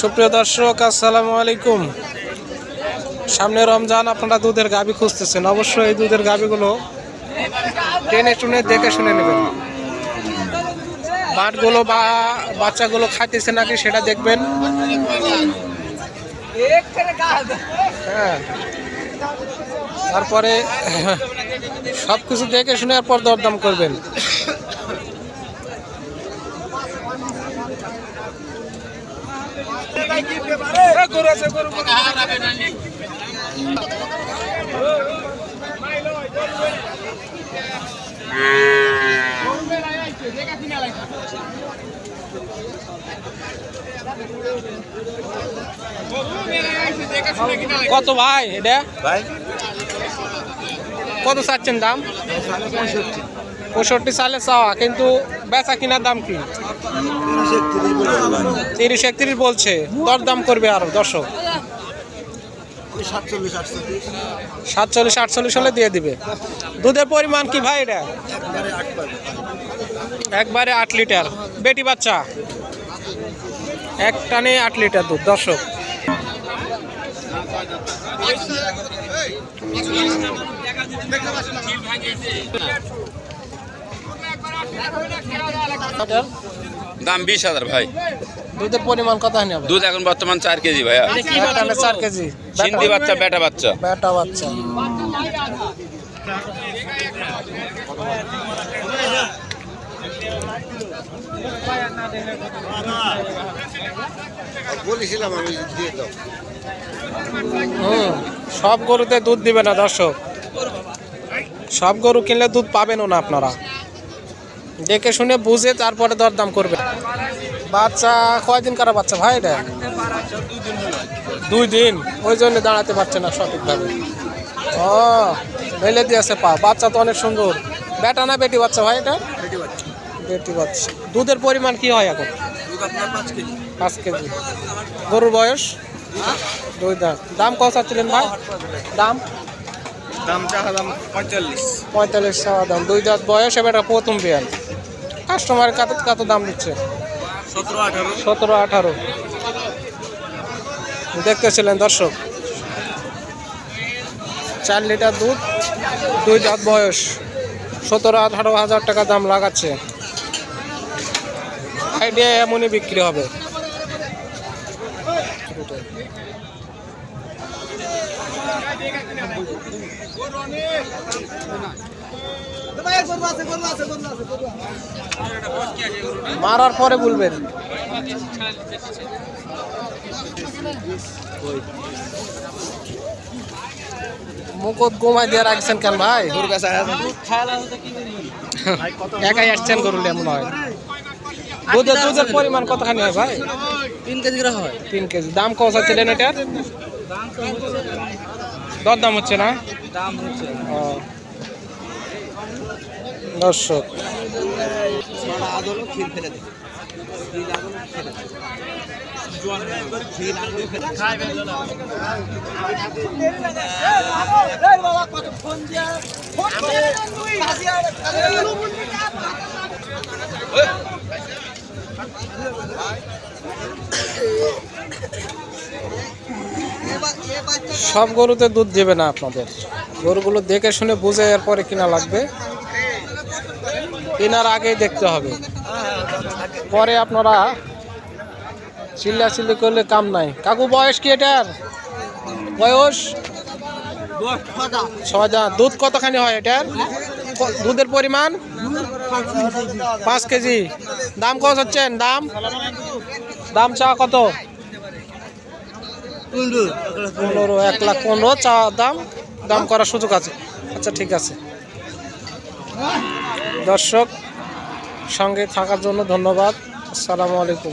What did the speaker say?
সুপ্রিয় দর্শক, আসসালামু আলাইকুম। সামনে রমজান, আপনারা দুধের গাভী খুঁজতেছেন। অবশ্যই এই দুধের গাভীগুলো টেনে টুনে দেখে শুনে নেবেন। বাটগুলো বা বাচ্চাগুলো খাইতেছে নাকি সেটা দেখবেন। হ্যাঁ, তারপরে সব কিছু দেখে শুনে পর দরদাম করবেন। কত ভাই এটা? কত চাচ্ছেন দাম? 65 সালে চাওয়া, কিন্তু বেচা কিনার দাম কি? 30-31 বলছে। দরদাম করবে আরো দর্শক। 47-48 হলে দিয়ে দিবে। দুধের পরিমাণ কি ভাই এটা? একবারে 8 লিটার। বেটি বাচ্চা, এক টানে 8 লিটার দুধ দর্শক। দাম 20,000 ভাই। দুধের পরিমাণ কত হয়? দুধ এখন বর্তমান 4 কেজি ভাইয়া। 4 কেজি। সিন্ধি বাচ্চা, বেটা বাচ্চা। বেটা বাচ্চা। সব গরুতে দুধ দিবে না দর্শক। সব গরু কিনলে দুধ পাবেনও না আপনারা। দেখে শুনে বুঝে তারপরে দরদাম করবে। বাচ্চা কয়দিন কারা বাচ্চা ভাই এটা? 2 দিন। ওই জন্য দাঁড়াতে পারছে না সঠিকভাবে। ও, মেলে দিয়েছে পা। বাচ্চা তো অনেক সুন্দর। বেটা না বেটি বাচ্চা ভাই এটা? বেটি বাচ্চা। দুধের পরিমাণ কি হয় এখন? 5 কেজি। গরুর বয়স 2 দাঁত। দাম কত চাচ্ছিলেন ভাই? দাম 45 চাওয়া দাম। 2 দাঁত বয়স। এবার প্রথম বিয়ান। কাস্টমারের কত দাম দিচ্ছে? 17-18 দেখতেছিলেন দর্শক। 4 লিটার দুধ, 2 দাঁত বয়স। 17-18 হাজার টাকা দাম লাগাচ্ছে। আইডিয়া এমনই বিক্রি হবে। মারার পরে বলবেন। মুকুট গোমাই দিয়ে রাখছেন কেন ভাই? একাই আসছেন গরু এমন হয়। দুধের পরিমাণ কতখানি হয় ভাই? 3 কেজি করে হয়। 3 কেজি। দাম কত ছিলেন এটার? দরদাম হচ্ছে না? দাম হচ্ছে দর্শক। সব গরুতে দুধ দেবে না আপনাদের। গরুগুলো দেখে শুনে বুঝে এরপরে কিনা লাগবে। কেনার আগেই দেখতে হবে। পরে আপনারা চিল্লাচিল্লি করলে কাম নাই। কাকু বয়স কি এটার? বয়স 6 দাঁত। দুধ কতখানি হয় এটার? দুধের পরিমাণ 5 কেজি। দাম কত হচ্ছেন? দাম চাওয়া কত? 15। 1,15,000 চাওয়া দাম। দাম করার সুযোগ আছে। আচ্ছা, ঠিক আছে দর্শক, সঙ্গে থাকার জন্য ধন্যবাদ। আসসালামু আলাইকুম।